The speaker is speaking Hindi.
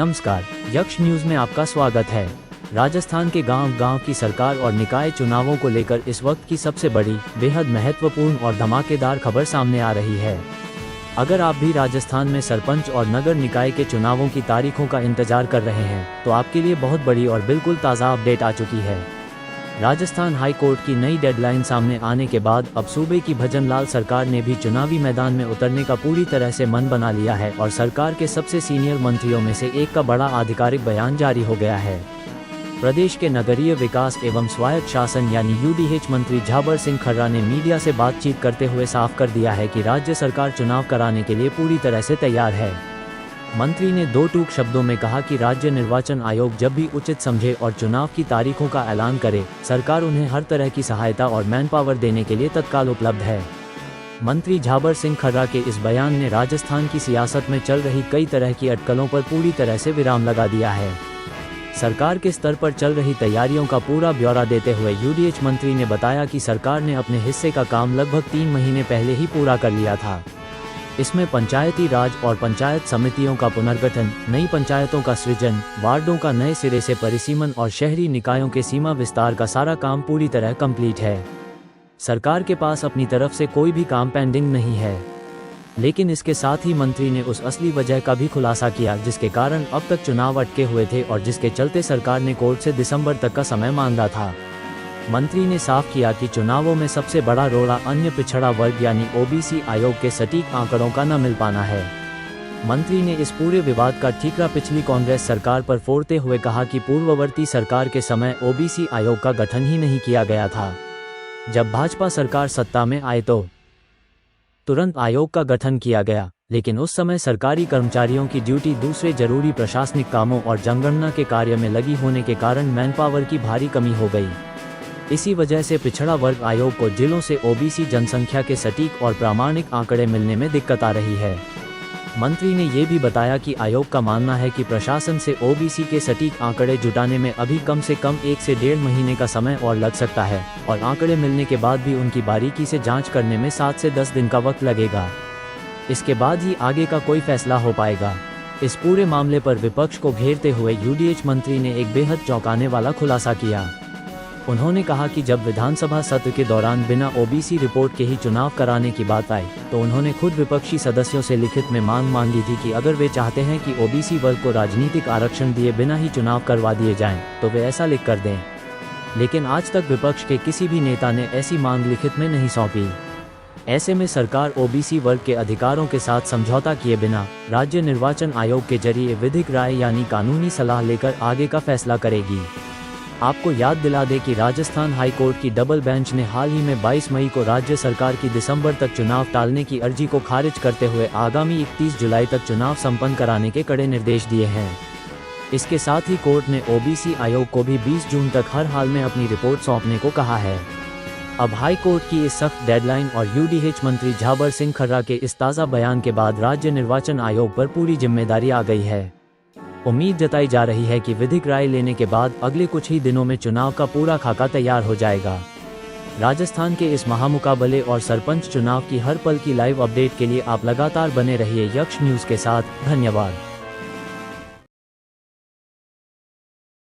नमस्कार, यक्ष न्यूज में आपका स्वागत है। राजस्थान के गांव-गांव की सरकार और निकाय चुनावों को लेकर इस वक्त की सबसे बड़ी, बेहद महत्वपूर्ण और धमाकेदार खबर सामने आ रही है। अगर आप भी राजस्थान में सरपंच और नगर निकाय के चुनावों की तारीखों का इंतजार कर रहे हैं, तो आपके लिए बहुत बड़ी और बिल्कुल ताज़ा अपडेट आ चुकी है। राजस्थान हाई कोर्ट की नई डेडलाइन सामने आने के बाद अब सूबे की भजनलाल सरकार ने भी चुनावी मैदान में उतरने का पूरी तरह से मन बना लिया है और सरकार के सबसे सीनियर मंत्रियों में से एक का बड़ा आधिकारिक बयान जारी हो गया है। प्रदेश के नगरीय विकास एवं स्वायत्त शासन यानी यूडीएच मंत्री झाबर सिंह खर्रा ने मीडिया से बातचीत करते हुए साफ कर दिया है कि राज्य सरकार चुनाव कराने के लिए पूरी तरह से तैयार है। मंत्री ने दो टूक शब्दों में कहा कि राज्य निर्वाचन आयोग जब भी उचित समझे और चुनाव की तारीखों का ऐलान करे, सरकार उन्हें हर तरह की सहायता और मैन पावर देने के लिए तत्काल उपलब्ध है। मंत्री झाबर सिंह खर्रा के इस बयान ने राजस्थान की सियासत में चल रही कई तरह की अटकलों पर पूरी तरह से विराम लगा दिया है। सरकार के स्तर पर चल रही तैयारियों का पूरा ब्यौरा देते हुए यूडीएच मंत्री ने बताया कि सरकार ने अपने हिस्से का काम लगभग 3 महीने पहले ही पूरा कर लिया था। इसमें पंचायती राज और पंचायत समितियों का पुनर्गठन, नई पंचायतों का सृजन, वार्डों का नए सिरे से परिसीमन और शहरी निकायों के सीमा विस्तार का सारा काम पूरी तरह कंप्लीट है। सरकार के पास अपनी तरफ से कोई भी काम पेंडिंग नहीं है। लेकिन इसके साथ ही मंत्री ने उस असली वजह का भी खुलासा किया जिसके कारण अब तक चुनाव अटके हुए थे और जिसके चलते सरकार ने कोर्ट से दिसंबर तक का समय मांगा था। मंत्री ने साफ किया कि चुनावों में सबसे बड़ा रोड़ा अन्य पिछड़ा वर्ग यानी ओबीसी आयोग के सटीक आंकड़ों का न मिल पाना है। मंत्री ने इस पूरे विवाद का ठीकरा पिछली कांग्रेस सरकार पर फोड़ते हुए कहा कि पूर्ववर्ती सरकार के समय ओबीसी आयोग का गठन ही नहीं किया गया था। जब भाजपा सरकार सत्ता में आए तो तुरंत आयोग का गठन किया गया, लेकिन उस समय सरकारी कर्मचारियों की ड्यूटी दूसरे जरूरी प्रशासनिक कामों और जनगणना के कार्य में लगी होने के कारण मैन पावर की भारी कमी हो गई। इसी वजह से पिछड़ा वर्ग आयोग को जिलों से ओबीसी जनसंख्या के सटीक और प्रामाणिक आंकड़े मिलने में दिक्कत आ रही है। मंत्री ने ये भी बताया कि आयोग का मानना है कि प्रशासन से ओबीसी के सटीक आंकड़े जुटाने में अभी कम से कम 1 से 1.5 महीने का समय और लग सकता है और आंकड़े मिलने के बाद भी उनकी बारीकी से जांच करने में 7 से 10 दिन का वक्त लगेगा। इसके बाद ही आगे का कोई फैसला हो पाएगा। इस पूरे मामले पर विपक्ष को घेरते हुए यूडीएच मंत्री ने एक बेहद चौंकाने वाला खुलासा किया। उन्होंने कहा कि जब विधानसभा सत्र के दौरान बिना ओबीसी रिपोर्ट के ही चुनाव कराने की बात आई, तो उन्होंने खुद विपक्षी सदस्यों से लिखित में मांग मांगी थी कि अगर वे चाहते हैं कि ओबीसी वर्ग को राजनीतिक आरक्षण दिए बिना ही चुनाव करवा दिए जाएं, तो वे ऐसा लिख कर दें। लेकिन आज तक विपक्ष के किसी भी नेता ने ऐसी मांग लिखित में नहीं सौंपी। ऐसे में सरकार ओबीसी वर्ग के अधिकारों के साथ समझौता किए बिना राज्य निर्वाचन आयोग के जरिए विधिक राय यानी कानूनी सलाह लेकर आगे का फैसला करेगी। आपको याद दिला दें कि राजस्थान हाई कोर्ट की डबल बेंच ने हाल ही में 22 मई को राज्य सरकार की दिसंबर तक चुनाव टालने की अर्जी को खारिज करते हुए आगामी 31 जुलाई तक चुनाव संपन्न कराने के कड़े निर्देश दिए हैं। इसके साथ ही कोर्ट ने ओबीसी आयोग को भी 20 जून तक हर हाल में अपनी रिपोर्ट सौंपने को कहा है। अब हाई कोर्ट की इस सख्त डेडलाइन और यूडीएच मंत्री झाबर सिंह खर्रा के इस ताज़ा बयान के बाद राज्य निर्वाचन आयोग पर पूरी जिम्मेदारी आ गई है। उम्मीद जताई जा रही है कि विधिक राय लेने के बाद अगले कुछ ही दिनों में चुनाव का पूरा खाका तैयार हो जाएगा। राजस्थान के इस महामुकाबले और सरपंच चुनाव की हर पल की लाइव अपडेट के लिए आप लगातार बने रहिए यक्ष न्यूज़ के साथ। धन्यवाद।